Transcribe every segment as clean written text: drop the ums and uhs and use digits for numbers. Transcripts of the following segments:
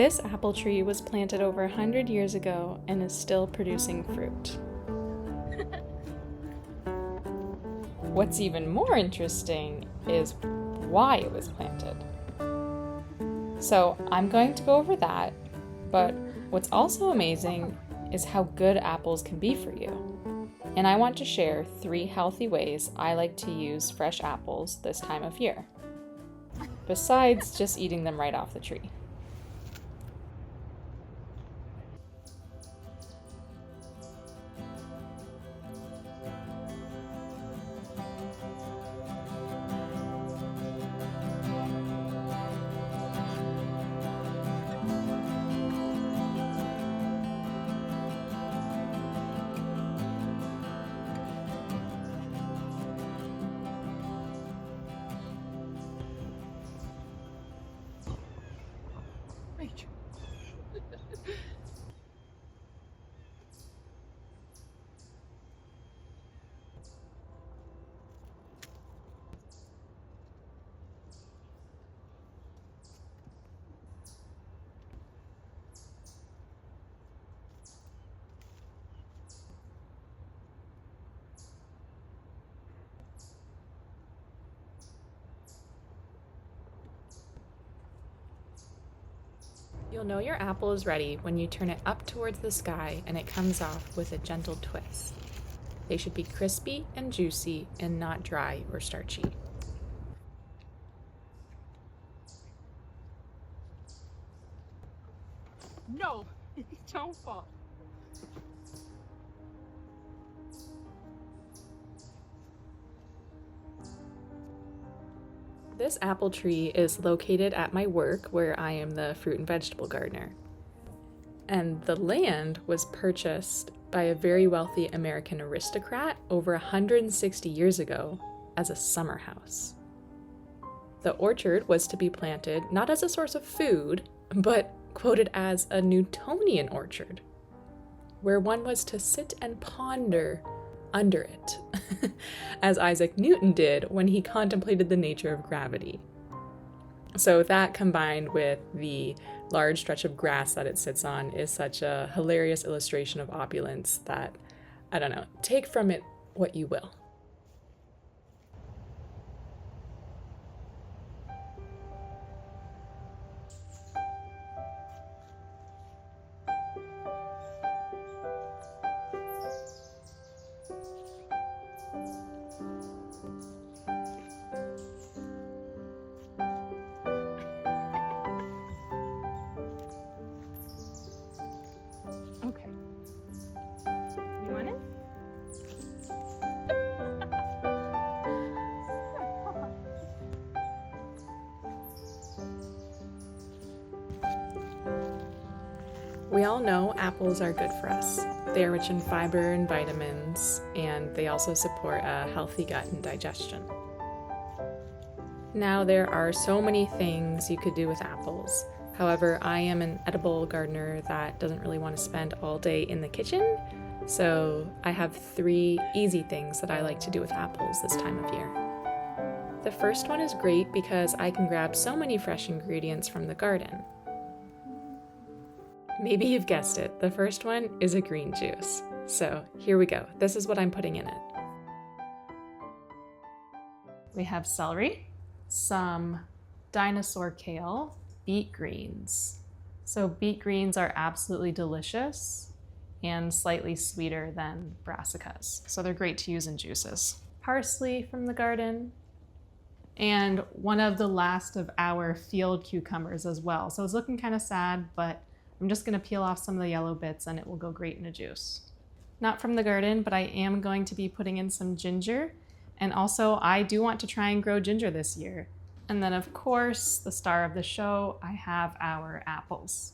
This apple tree was planted over 100 years ago and is still producing fruit. What's even more interesting is why it was planted. So I'm going to go over that, but what's also amazing is how good apples can be for you. And I want to share 3 healthy ways I like to use fresh apples this time of year, besides just eating them right off the tree. You'll know your apple is ready when you turn it up towards the sky and it comes off with a gentle twist. They should be crispy and juicy and not dry or starchy. No, don't fall. This apple tree is located at my work where I am the fruit and vegetable gardener. And the land was purchased by a very wealthy American aristocrat over 160 years ago as a summer house. The orchard was to be planted not as a source of food, but quoted as a Newtonian orchard, where one was to sit and ponder under it, as Isaac Newton did when he contemplated the nature of gravity. So that, combined with the large stretch of grass that it sits on, is such a hilarious illustration of opulence that, I don't know, take from it what you will. Okay. You want it? We all know apples are good for us. They are rich in fiber and vitamins, and they also support a healthy gut and digestion. Now, there are so many things you could do with apples. However, I am an edible gardener that doesn't really want to spend all day in the kitchen, so I have 3 easy things that I like to do with apples this time of year. The first one is great because I can grab so many fresh ingredients from the garden. Maybe you've guessed it, the first one is a green juice. So here we go, this is what I'm putting in it. We have celery, some dinosaur kale, beet greens. So beet greens are absolutely delicious and slightly sweeter than brassicas, so they're great to use in juices. Parsley from the garden, and one of the last of our field cucumbers as well. So it's looking kind of sad, but I'm just gonna peel off some of the yellow bits and it will go great in a juice. Not from the garden, but I am going to be putting in some ginger. And also I do want to try and grow ginger this year. And then of course, the star of the show, I have our apples.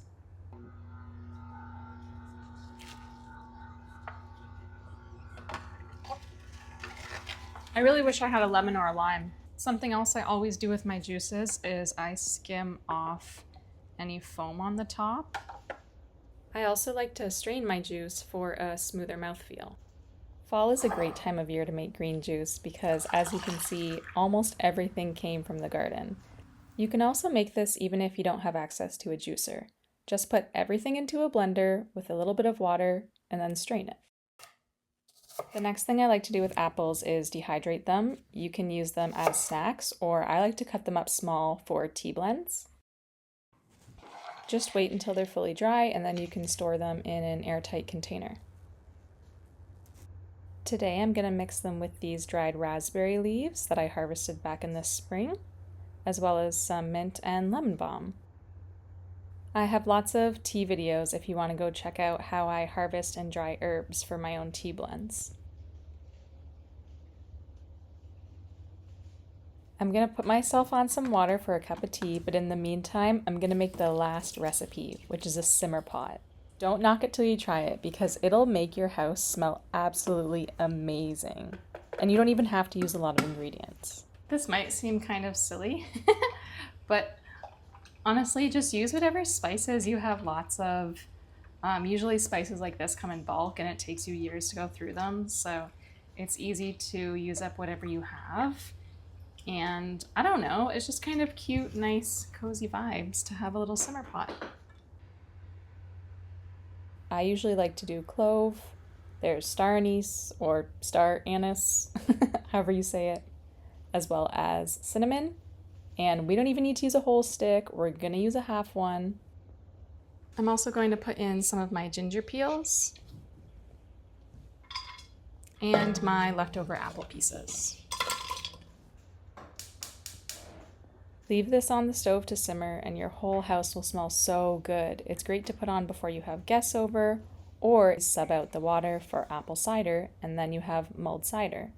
I really wish I had a lemon or a lime. Something else I always do with my juices is I skim off any foam on the top. I also like to strain my juice for a smoother mouthfeel. Fall is a great time of year to make green juice because, as you can see, almost everything came from the garden. You can also make this even if you don't have access to a juicer. Just put everything into a blender with a little bit of water and then strain it. The next thing I like to do with apples is dehydrate them. You can use them as snacks, or I like to cut them up small for tea blends. Just wait until they're fully dry and then you can store them in an airtight container. Today I'm going to mix them with these dried raspberry leaves that I harvested back in the spring, as well as some mint and lemon balm. I have lots of tea videos if you want to go check out how I harvest and dry herbs for my own tea blends. I'm going to put myself on some water for a cup of tea, but in the meantime, I'm going to make the last recipe, which is a simmer pot. Don't knock it till you try it because it'll make your house smell absolutely amazing. And you don't even have to use a lot of ingredients. This might seem kind of silly, but honestly, just use whatever spices you have lots of. Usually spices like this come in bulk and it takes you years to go through them, so it's easy to use up whatever you have. And I don't know, it's just kind of cute, nice, cozy vibes to have a little simmer pot. I usually like to do clove. There's star anise or star anise, however you say it, as well as cinnamon. And we don't even need to use a whole stick. We're gonna use a half one. I'm also going to put in some of my ginger peels and my leftover apple pieces. Leave this on the stove to simmer and your whole house will smell so good. It's great to put on before you have guests over, or sub out the water for apple cider and then you have mulled cider.